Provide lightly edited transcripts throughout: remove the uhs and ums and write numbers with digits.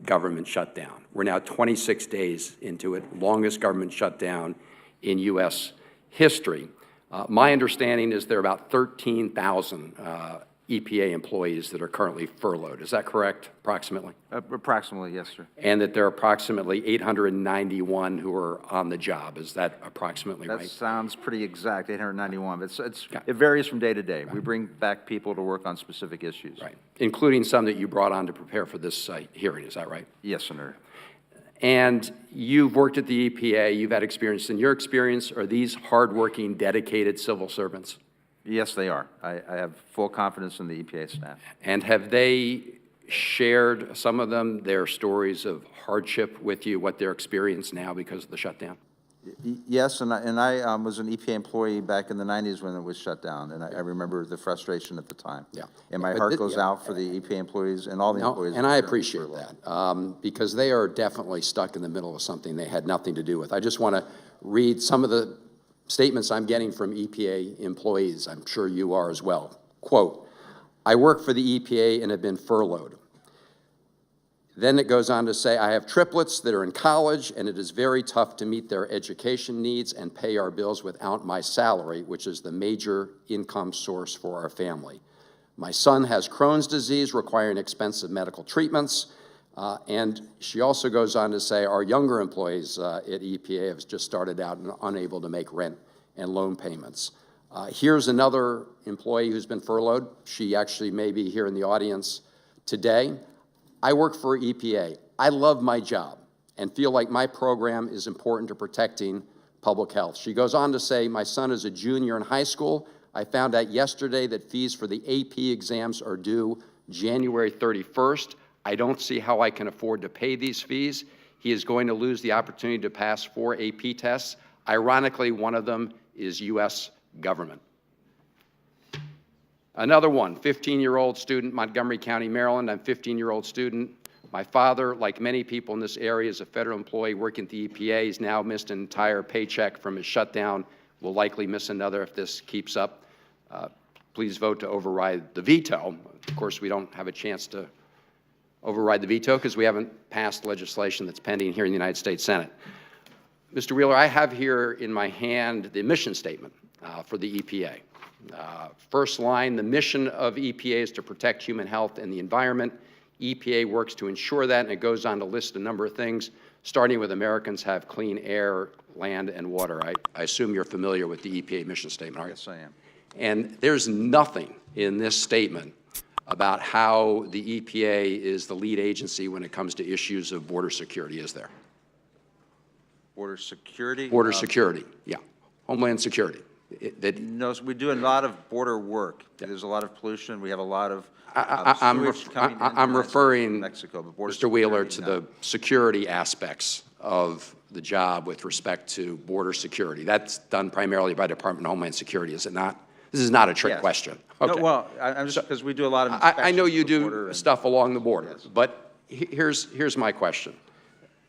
government shutdown. We're now 26 days into it, longest government shutdown in U.S. history. My understanding is there are about 13,000 EPA employees that are currently furloughed. Is that correct, approximately? Approximately, yes, sir. And that there are approximately 891 who are on the job. Is that approximately right? That sounds pretty exact, 891, but it varies from day to day. Right. We bring back people to work on specific issues. Right, including some that you brought on to prepare for this hearing. Is that right? Yes, Senator. And you've worked at the EPA. You've had experience. In your experience, are these hardworking, dedicated civil servants? Yes, they are. I have full confidence in the EPA staff. And have they shared, some of them, their stories of hardship with you, what they're experiencing now because of the shutdown? Yes, and I was an EPA employee back in the 90s when it was shut down, and I remember the frustration at the time. Yeah. And my heart goes out for the EPA employees and all the employees. And I appreciate that, because they are definitely stuck in the middle of something they had nothing to do with. I just want to read some of the statements I'm getting from EPA employees. I'm sure you are as well. Quote, "I work for the EPA and have been furloughed." Then it goes on to say, "I have triplets that are in college, and it is very tough to meet their education needs and pay our bills without my salary, which is the major income source for our family. My son has Crohn's disease requiring expensive medical treatments." And she also goes on to say, "Our younger employees at EPA have just started out and unable to make rent and loan payments." Here's another employee who's been furloughed. She actually may be here in the audience today. "I work for EPA. I love my job and feel like my program is important to protecting public health." She goes on to say, "My son is a junior in high school. I found out yesterday that fees for the AP exams are due January 31st. I don't see how I can afford to pay these fees. He is going to lose the opportunity to pass 4 AP tests. Ironically, one of them is U.S. government." Another one, 15-year-old student, Montgomery County, Maryland. "I'm a 15-year-old student. My father, like many people in this area, is a federal employee working at the EPA. He's now missed an entire paycheck from his shutdown. Will likely miss another if this keeps up. Please vote to override the veto." Of course, we don't have a chance to override the veto because we haven't passed legislation that's pending here in the United States Senate. Mr. Wheeler, I have here in my hand the mission statement for the EPA. First line, "The mission of EPA is to protect human health and the environment. EPA works to ensure that," and it goes on to list a number of things, starting with Americans have clean air, land, and water. I assume you're familiar with the EPA mission statement, aren't you? Yes, I am. And there's nothing in this statement about how the EPA is the lead agency when it comes to issues of border security, is there? Border security? Border security, yeah. Homeland security. No, so we do a lot of border work. Yeah. There's a lot of pollution. We have a lot of I'm referring, Mexico, but border Mr. Wheeler, to the security aspects of the job with respect to border security. That's done primarily by Department of Homeland Security, is it not? This is not a trick question. Okay. No, well, I'm just because we do a lot of I know you do stuff along the border, yes. But here's my question.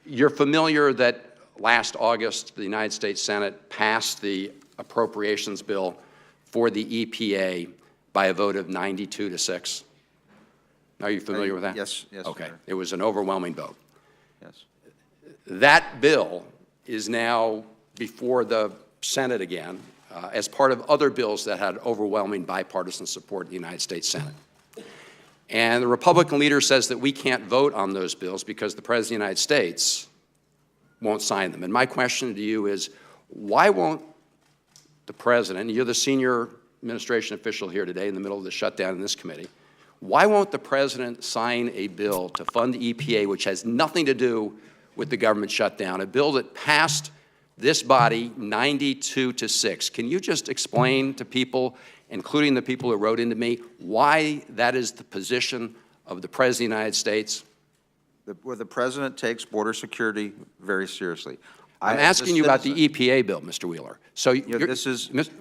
You're familiar that last August the United States Senate passed the appropriations bill for the EPA by a vote of 92-6? Are you familiar with that? Yes, yes. Okay, Sir. It was an overwhelming vote. Yes. That bill is now before the Senate again, as part of other bills that had overwhelming bipartisan support in the United States Senate. And the Republican leader says that we can't vote on those bills because the President of the United States won't sign them. And my question to you is, why won't the President, you're the senior administration official here today in the middle of the shutdown in this committee, why won't the President sign a bill to fund the EPA, which has nothing to do with the government shutdown, a bill that passed this body 92-6? Can you just explain to people, including the people who wrote into me, why that is the position of the President of the United States? Where the President takes border security very seriously. I'm asking you about the EPA bill, Mr. Wheeler. So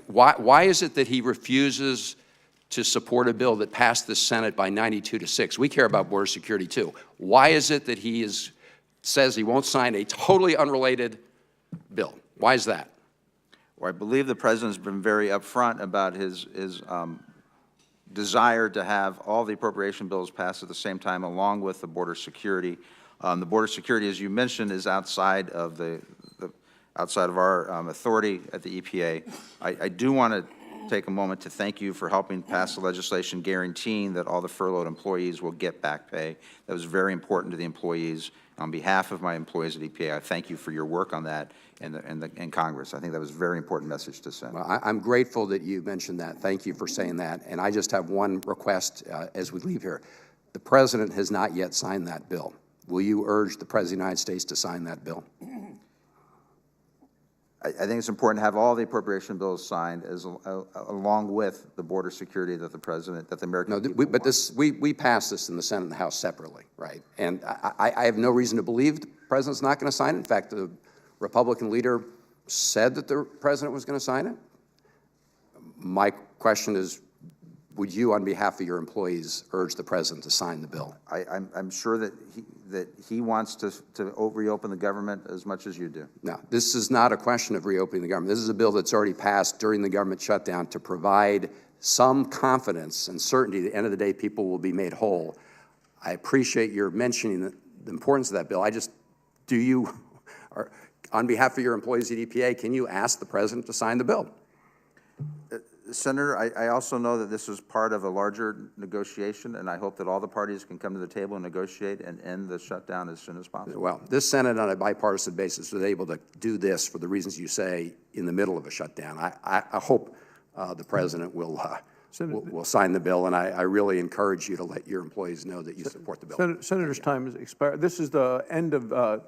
why is it that he refuses to support a bill that passed the Senate by 92-6? We care about border security too. Why is it that he says he won't sign a totally unrelated bill? Why is that? Well, I believe the President's been very upfront about his desire to have all the appropriation bills passed at the same time, along with the border security. The border security, as you mentioned, is outside of outside of our authority at the EPA. I do want to take a moment to thank you for helping pass the legislation guaranteeing that all the furloughed employees will get back pay. That was very important to the employees. On behalf of my employees at EPA, I thank you for your work on that in Congress. I think that was a very important message to send. Well, I'm grateful that you mentioned that. Thank you for saying that. And I just have one request as we leave here. The President has not yet signed that bill. Will you urge the President of the United States to sign that bill? I think it's important to have all the appropriation bills signed along with the border security that the American people but want. we passed this in the Senate and the House separately, right? And I have no reason to believe the President's not going to sign it. In fact, the Republican leader said that the President was going to sign it. My question is, would you, on behalf of your employees, urge the President to sign the bill? I'm sure that he wants to reopen the government as much as you do. No, this is not a question of reopening the government. This is a bill that's already passed during the government shutdown to provide some confidence and certainty at the end of the day people will be made whole. I appreciate your mentioning the importance of that bill. On behalf of your employees at EPA, can you ask the President to sign the bill? Senator, I also know that this is part of a larger negotiation, and I hope that all the parties can come to the table and negotiate and end the shutdown as soon as possible. Well, this Senate on a bipartisan basis was able to do this for the reasons you say in the middle of a shutdown. I hope the President will sign the bill, and I really encourage you to let your employees know that you support the bill. Senator's time has expired. This is the end of